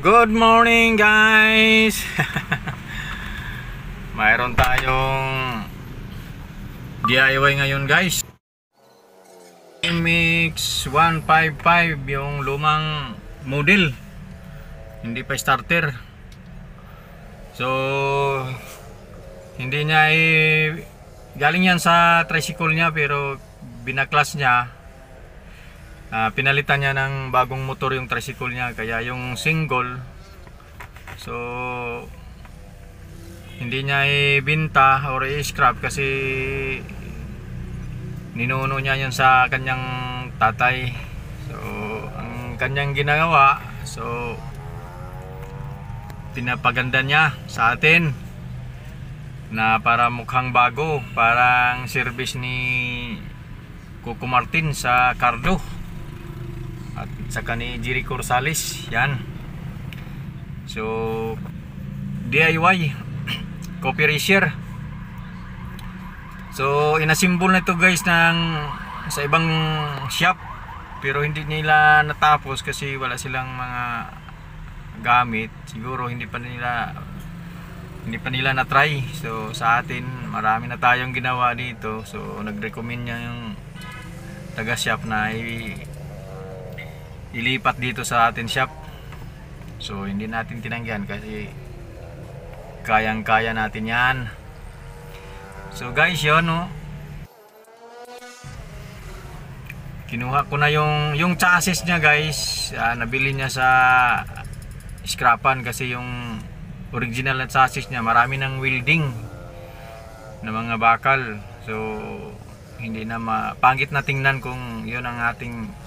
Good morning guys. Mayroon tayong DIY ngayon guys. Mix 155 yung lumang model, hindi pa starter. So hindi niya galing yan sa tricycle niya, pero binaklas niya. Pinalitan niya ng bagong motor yung tricycle niya, kaya yung single, so hindi niya ibinta or i-scrap kasi ninuno niya yun sa kanyang tatay. So ang kanyang ginagawa, so pinapaganda niya sa atin na para mukhang bago, parang service ni Coco Martin sa Cardo at saka ni Jericho Rosales yan. So DIY copy eraser. So inasimbol na ito guys sa ibang shop, pero hindi nila natapos kasi wala silang mga gamit. Siguro hindi pa nila na try. So sa atin marami na tayong ginawa dito, so nag-recommend niya yung taga shop na ilipat dito sa atin shop. So hindi natin tinanggihan kasi kayang-kaya natin yan. So guys, yun no, kinuha ko na yung chassis niya guys. Nabili niya sa scrapan kasi yung original na chassis niya marami ng welding na mga bakal. So hindi na pangit na tingnan kung yun ang ating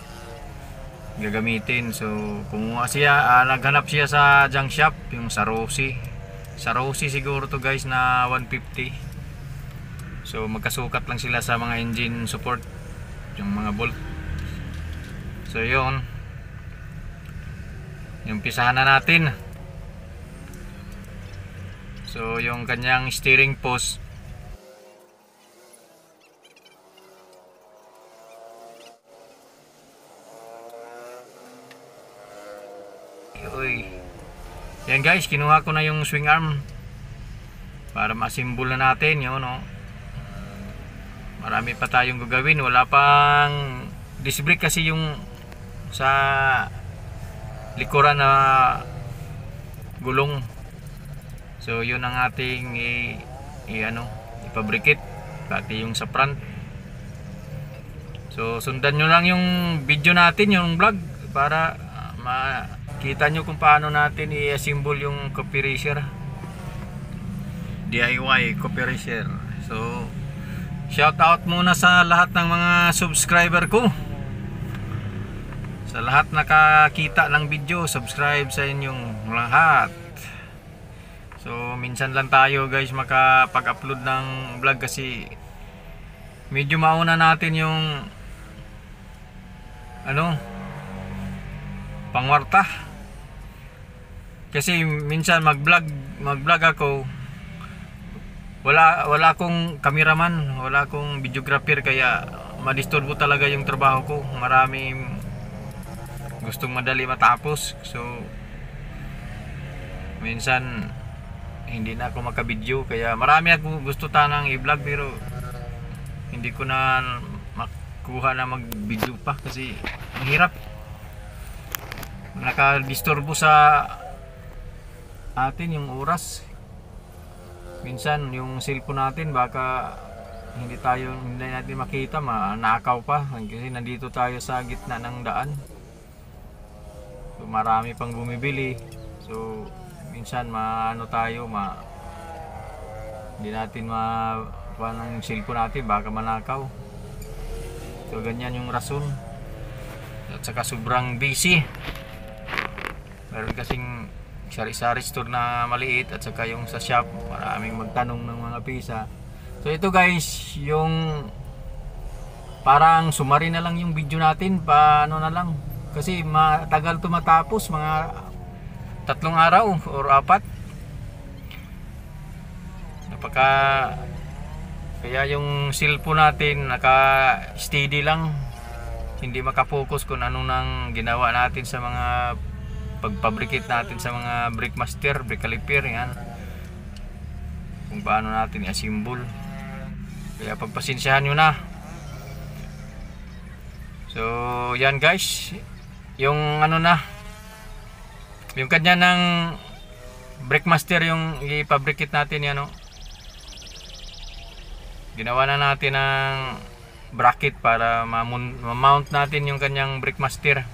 gagamitin. So kumuha siya, naghanap siya sa junk shop, yung sa Rossi siguro to guys na 150. So magkasukat lang sila sa mga engine support, yung mga bolt. So yun, yung pisahan na natin. So yung kanyang steering post, yan guys, kinuha ko na yung swing arm para masimbol na natin yun no. Marami pa tayong gagawin, wala pang disc brake kasi yung sa likuran na gulong. So yun ang ating ipabrikit, pati yung sa front. So sundan nyo lang yung video natin, yung vlog, para makita nyo kung paano natin i-assemble yung copy eraser, DIY copy eraser. So shout out muna sa lahat ng mga subscriber ko, sa lahat nakakita ng video, subscribe sa inyong lahat. So minsan lang tayo guys makapag-upload ng vlog kasi medyo mauna natin yung pangwarta. Kasi minsan mag-vlog ako, wala akong cameraman, wala akong videographer, kaya madisturbo talaga yung trabaho ko. Maraming gustong madali matapos, so minsan hindi na ako makabidyo. Kaya marami ako gusto tanang i-vlog, pero hindi ko na makuha na mag-video pa kasi mahirap, nakadisturbo sa atin yung oras. Minsan yung cellphone natin baka hindi natin makita, manakaw pa kasi nandito tayo sa gitna ng daan. So marami pang bumibili, so minsan hindi natin kuha ng cellphone natin, baka manakaw. So ganyan yung rason. At saka sobrang busy, meron kasing sari-sari store na maliit, at saka yung sa shop maraming magtanong ng mga pisa. So ito guys, yung parang sumari na lang yung video natin, paano na lang kasi matagal to matapos, mga 3 araw or 4. Kaya yung cellphone natin naka steady lang, hindi makapokus kung ano nang ginawa natin sa mga pagpabricate natin sa mga brake master, brake caliper, yan. Kung paano natin i-assemble. Kaya pagpasensyahan nyo na. So yan guys, yung ano na, yung kanya ng brake master, yung i-fabricate natin yan, no? Ginawa na natin ng bracket para ma-mount natin yung kanyang brake master.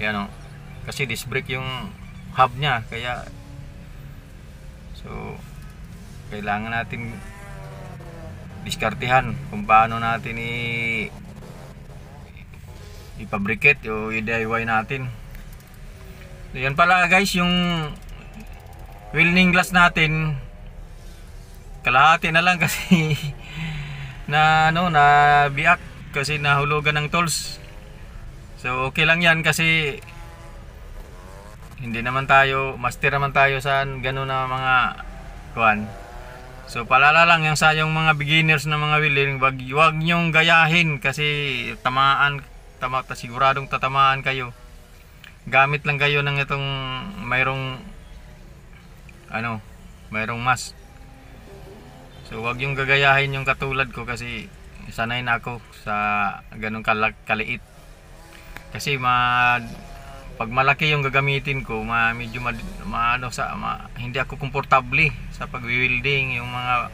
Yan, no? Kasi disc brake yung hub niya, kaya so kailangan natin diskartehan kung paano natin i-fabricate o i-DIY natin. So yan pala guys, yung welding glass natin kalahati na lang kasi na biak kasi nahulugan ng tools. So okay lang yan kasi hindi naman tayo master, naman tayo sa gano'n na mga kuan. So palala lang yung sayang mga beginners na mga welding, wag nyong gayahin kasi siguradong tatamaan kayo. Gamit lang kayo ng itong mayroong mas. So wag yung gagayahin yung katulad ko kasi sanay na ako sa ganong kaliit. Kasi pag malaki yung gagamitin ko, medyo hindi ako komportable sa pag-welding. Yung mga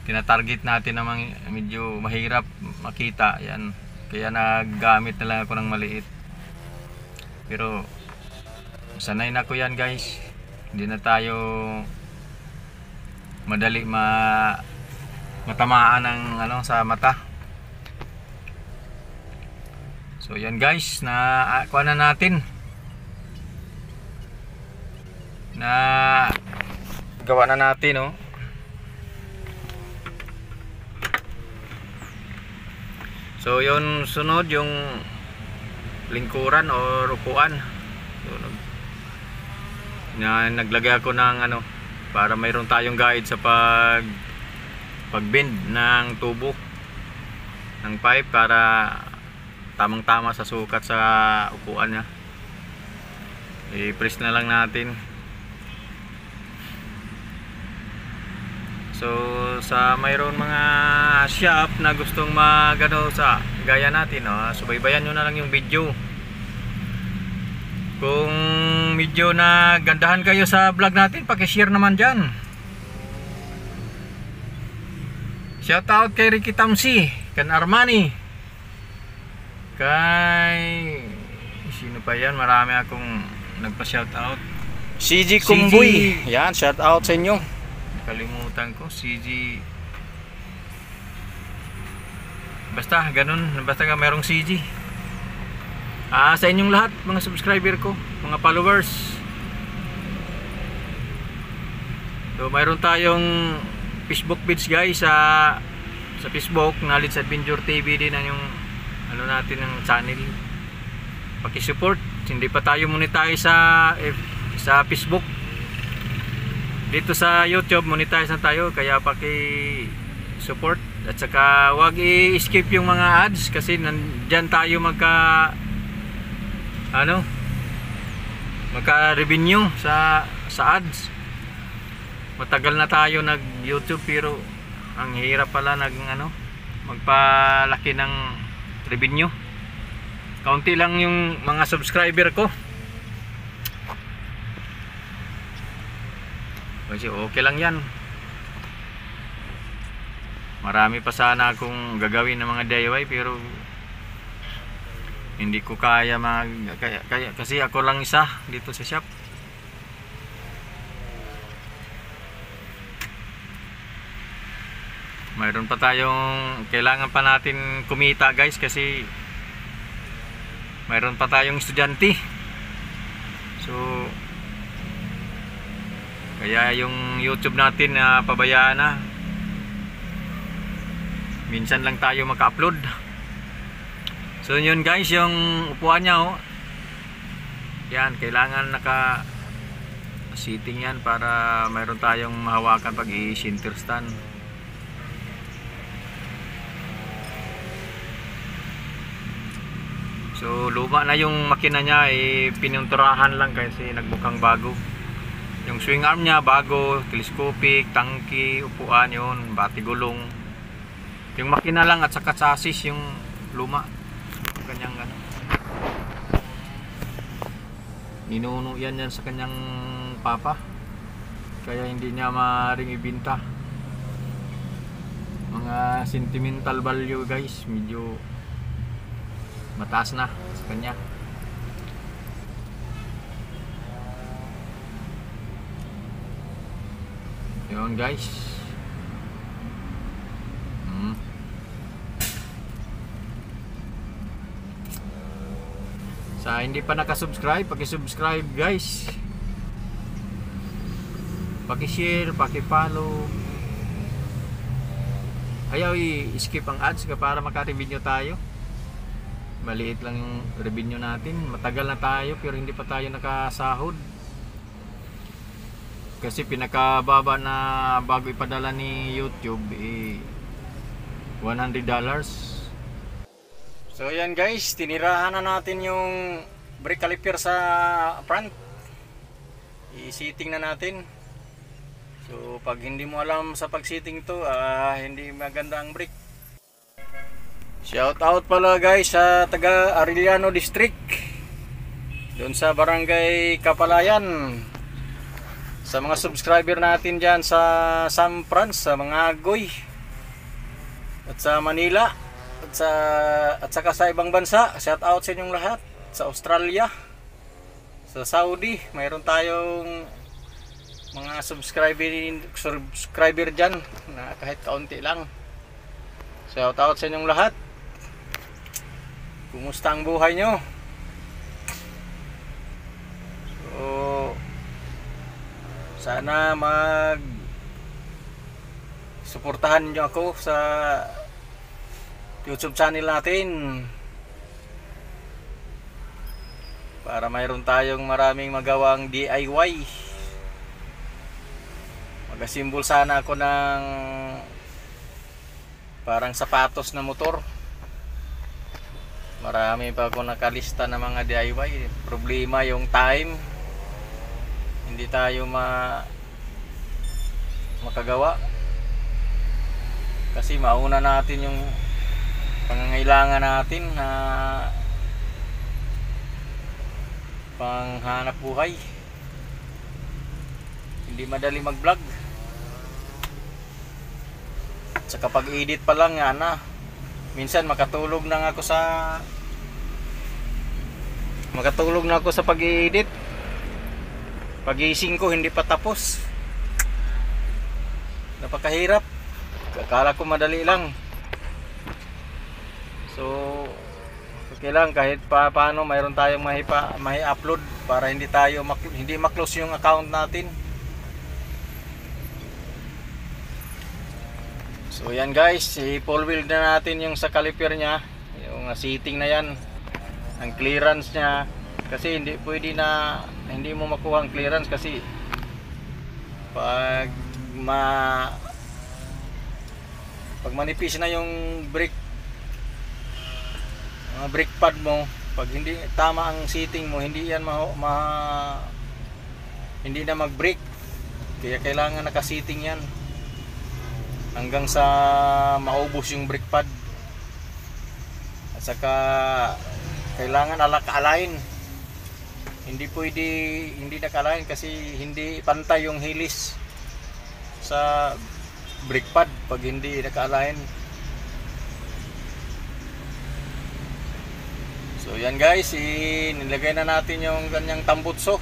tinatarget natin na medyo mahirap makita, yan. Kaya naggamit na lang ako ng maliit. Pero sanay na ko yan guys. Hindi na tayo madali matamaan ng sa mata. So yan guys, kuha na natin, gawa na natin, no? So yun, sunod yung lingkuran o upuan. So, naglagay ako ng para mayroon tayong guide sa pagbend ng tubo ng pipe para tamang-tama sa sukat sa upuan niya. I-press na lang natin. So sa mayroon mga shop na gustong sa gaya natin, subaybayan nyo na lang yung video. Kung medyo na gandahan kayo sa vlog natin, paki-share naman dyan. Shout out kay Ricky Tamsi, kan Armani, kay sino pa yan, marami akong nagpa-shoutout. CG Kumboy, yan, shoutout sa inyo. Kalimutan ko, CG, basta ganun, basta mayroong CG. Sa inyong lahat, mga subscriber ko, mga followers. So mayroon tayong Facebook page guys, sa Facebook, Knowledge Adventure TV din yung natin ng channel. Paki-support. Hindi pa tayo monetize sa Facebook. Dito sa YouTube monetize na tayo, kaya paki-support. At saka wag i-skip yung mga ads kasi nandyan tayo magka-revenue sa ads. Matagal na tayo nag-YouTube pero ang hirap pala magpalaki ng revenue. Kaunti lang yung mga subscriber ko. Kasi okay lang yan. Marami pa sana akong gagawin ng mga DIY pero hindi ko kaya kasi ako lang isa dito sa shop. Mayroon pa tayong kailangan pa natin kumita guys kasi mayroon pa tayong estudyante. So kaya yung YouTube natin pabayaan na. Minsan lang tayo maka-upload. So yun guys, yung upuan niya yan, kailangan naka-sitting yan para mayroon tayong mahawakan pag i-center stand. So luma na yung makina niya, pinunturahan lang kasi nagmukhang bago. Yung swing arm niya bago, telescopic, tangki, upuan yun, bati gulong. Yung makina lang at saka chassis yung luma. Kanyang ano. Ninuno yan sa kanyang papa. Kaya hindi niya maaaring ibinta. Mga sentimental value guys, medyo mataas na sa kanya. Yun guys. Sa hindi pa nakasubscribe, paki-subscribe guys. Paki-share, paki-follow. Ayaw i-skip ang ads para maka-revenue tayo. Maliit lang yung revenue natin. Matagal na tayo pero hindi pa tayo nakasahod. Kasi pinakababa na bago ipadala ni YouTube $100. So yan guys, tinirahan na natin yung brake caliper sa front. I-seating na natin. So pag hindi mo alam sa pag-seating to, hindi maganda ang brake. Shout out pala guys sa taga Arellano District, doon sa Barangay Kapalayan. Sa mga subscriber natin dyan sa San Franz, sa mga Agoy at sa Manila at saka sa ibang bansa, shout out sa inyong lahat. Sa Australia, sa Saudi, mayroon tayong mga subscriber dyan na kahit kaunti lang. Shout out sa inyong lahat. Kumusta ang buhay nyo? So sana suportahan nyo ako sa YouTube channel natin para mayroon tayong maraming magawang DIY. Magasimbol sana ako ng parang sapatos na motor. Marami pa ako nakalista ng mga DIY. Problema yung time, hindi tayo makagawa kasi mauna natin yung pangangailangan natin na panghanap buhay. Hindi madali mag vlog. Sa kapag edit pa lang minsan makatulog na ako sa pag-i-edit. Pag-iising ko hindi pa tapos. Napakahirap. Akala ko madali lang. So okay lang kahit paano mayroon tayong mai-upload para hindi ma-close yung account natin. So yan guys, i-full wheel na natin yung sa caliper nya, yung seating na yan, ang clearance nya, kasi hindi mo makuha ang clearance kasi pag manipis na yung brake pad mo, pag hindi tama ang seating mo, hindi yan hindi na mag-brake. Kaya kailangan naka-seating yan hanggang sa maubos yung brake pad. At saka kailangan align. Hindi pwede hindi naka-align kasi hindi pantay yung hilis sa brake pad pag hindi naka-align. So yan guys, nilagay na natin yung kanyang tambutso.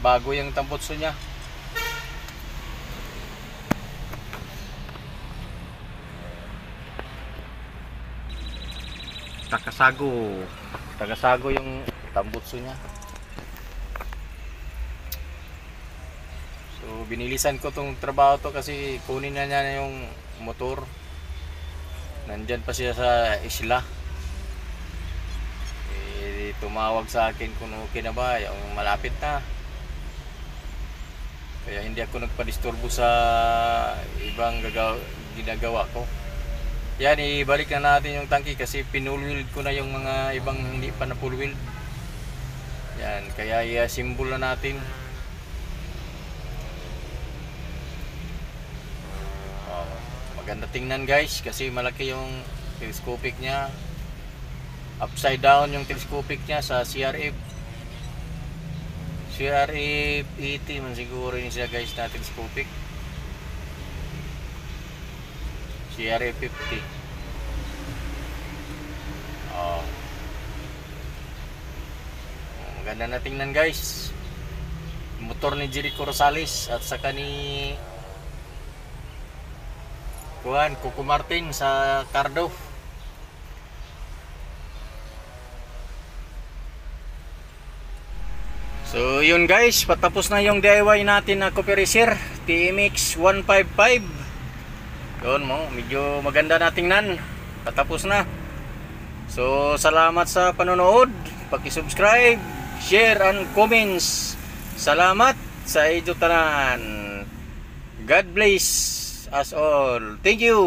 Bago yung tambutso nya. Takasago yung tambutso nya. So binilisan ko tong trabaho to kasi kunin na niya yung motor. Nandyan pa siya sa isla. Tumawag sa akin kung okay na ba, yung malapit na. Kaya hindi ako nagpadisturbo sa ibang ginagawa ko. Yan, ibalik na natin yung tangke kasi pinulwild ko na yung mga ibang hindi pa na full wheel. Yan, kaya i-assemble na natin. Maganda tingnan guys kasi malaki yung telescopic niya. Upside down yung telescopic niya sa CRF 80 man siguro yun siya guys na telescopic. CRF 50. Maganda na tingnan guys. Motor ni Jericho Rosales at saka ni Coco Martin sa Cardo. So yun guys, patapos na yung DIY natin na coffee racer TMX 155. Yun mo, medyo maganda na tingnan. Patapos na. So salamat sa panonood. Paki-subscribe, share and comments. Salamat sa inyo tanan. God bless us all. Thank you.